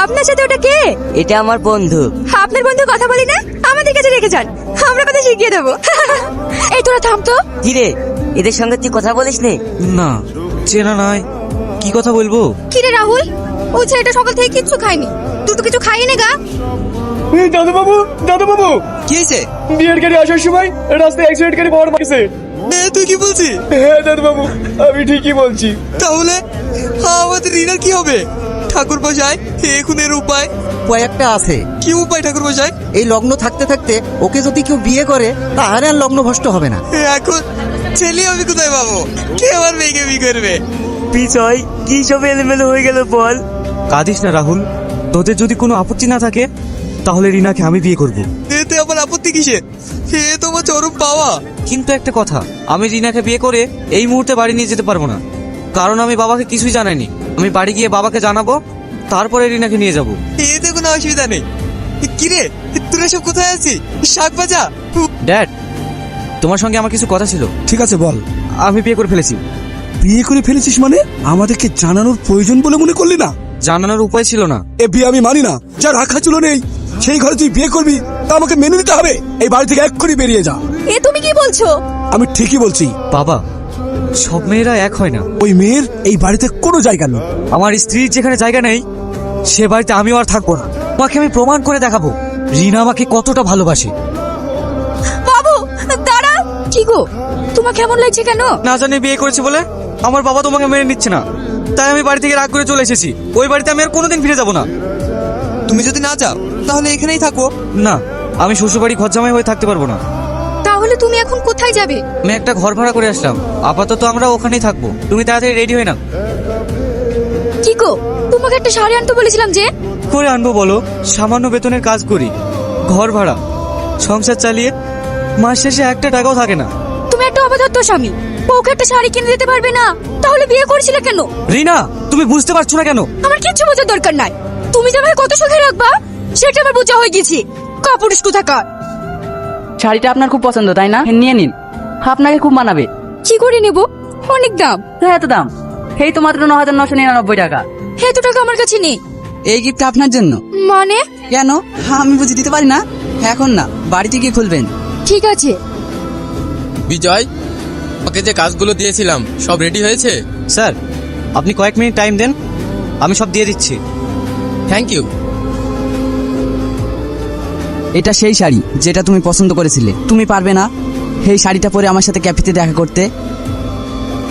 আপনার সাথে ওটা কে? এটা আমার বন্ধু। আপনার বন্ধু কথা বলি না, আমাদের কাছে রেখে যান, আমরা কথা শিখিয়ে দেবো। এই তোরা থাম তো। কি রে, এদের সঙ্গে তুই কথা বলিস নে? না, চেনা নাই, কি কথা বলবো? কি রে রাহুল, ওই ছেলেটা সকাল থেকে কিচ্ছু খায়নি, তুই তো কিছু খাইনি গা? দাদু বাবু কি হয়েছে? বিয়ের গাড়ি আসার সময় রাস্তায় অ্যাক্সিডেন্ট করে বড় মারছে। তুই কি বলছিস? হ্যাঁ দাদু বাবু, আমি ঠিকই বলছি। তাহলে আমাদের রিনার কি হবে? ঠাকুর মশাই, এখন এর উপায় একটা আছে। কি? উপায় ঠাকুর মশাই? এই লগ্ন থাকতে থাকতে ওকে যদি কেউ বিয়ে করে তাহলে আর লগ্ন ভ্রষ্ট হবে না। এখন ছেলে আমি কোথায় পাবো? কে আমার মেয়েকে বিয়ে করবে? বিজয়, কি সব এলোমেলো হয়ে গেল বল। কাঁদিস না রাহুল, তোদের যদি কোনো আপত্তি না থাকে তাহলে রিনাকে আমি বিয়ে করব। এতে আমার আপত্তি কিসের? হে তোমার চরম পাওয়া। কিন্তু একটা কথা, আমি রিনাকে বিয়ে করে এই মুহূর্তে বাড়ি নিয়ে যেতে পারবো না, কারণ আমি বাবাকে কিছুই জানাইনি। আমি বাড়ি গিয়ে বাবাকে জানাবো, তারপরে রিনাকে নিয়ে যাব। এতে কোনো অসুবিধা নেই। কিরে, তোরা সব কোথায় আছিস? শাক ভাজা। ড্যাড, তোমার সঙ্গে আমার কিছু কথা ছিল। ঠিক আছে বল। আমি বিয়ে করে ফেলেছি। বিয়ে করে ফেলেছিস মানে? আমাদেরকে জানানোর প্রয়োজন বলে মনে করলি না? জানানোর উপায় ছিল না। এ বিয়ে আমি মানি না। যা রাখা ছিল নেই সেই ঘরে তুই বিয়ে করবি, তা আমাকে মেনে নিতে হবে। এই বাড়ি থেকে এক্ষুনি বেরিয়ে যা। এ তুমি কি বলছো? আমি ঠিকই বলছি। বাবা, সব মেয়েরা এক হয় না। ওই মেয়ের এই বাড়িতে কোনো জায়গা নেই। আমার স্ত্রীর যেখানে জায়গা নেই, সে বাড়িতে আমিও আর থাকবো না। তোমাকে আমি প্রমাণ করে দেখাবো রিনা আমাকে কতটা ভালোবাসে। বাবু দাঁড়া। কি গো, তোমার কেমন লাগছে কেন? না জানি বিয়ে করেছি বলে আমার বাবা তোমাকে মেনে নিচ্ছে না, তাই আমি বাড়ি থেকে রাগ করে চলে এসেছি। ওই বাড়িতে আমি আর কোনোদিন ফিরে যাব না। তুমি যদি না যাও তাহলে এখানেই থাকো। না, আমি শ্বশুরবাড়ি ঘর জামাই হয়ে থাকতে পারবো না। তাহলে তুমি এখন কোথায় যাবে? আমি একটা ঘর ভাড়া করে আসলাম, আপাতত আমরা ওখানেই থাকবো। তুমি তাড়াতাড়ি রেডি হয়ে নাও। কি গো, তোমাকে একটা শাড়ি আনতে বলেছিলাম যে। করে আনবো বলো? সামান্য বেতনের কাজ করি, ঘর ভাড়া, সংসার চালিয়ে মাস শেষে একটা টাকাও থাকে না। তুমি একটা অবধার্ত স্বামী, ওকে একটা শাড়ি কিনে দিতে পারবে না? তাহলে বিয়ে করেছিলে কেন? রিনা, তুমি বুঝতে পারছো না কেন? আমার কিচ্ছু বোঝার দরকার নাই। তুমি যে আমায় কত সুখে রাখবা সেটা আমার বোঝা হয়ে গেছি। কাপুরুষ কোথাকার। শাড়িটা আপনার খুব পছন্দ তাই না? নিয়ে নিন, আপনাকে খুব মানাবে। কি করে নেব? অনেক দাম। হ্যাঁ, এত দাম? এই তো মাত্র 9,999 টাকা। এত টাকা আমার কাছে নেই। এই গিফট আপনার জন্য। মানে? কেন, আমি বুঝে দিতে পারি না? এখন না, বাড়িতে গিয়ে খুলবেন। ঠিক আছে। বিজয়, ওকে যে কাজগুলো দিয়েছিলাম সব রেডি হয়েছে? স্যার, আপনি কয়েক মিনিট টাইম দেন, আমি সব দিয়ে দিচ্ছি। Thank you. এটা সেই শাড়ি যেটা তুমি পছন্দ করেছিলে। তুমি পারবে না এই শাড়িটা পরে আমার সাথে ক্যাফেতে দেখা করতে?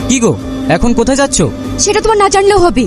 কি গো, এখন কোথায় যাচ্ছো? সেটা তোমার না জানলেও হবে।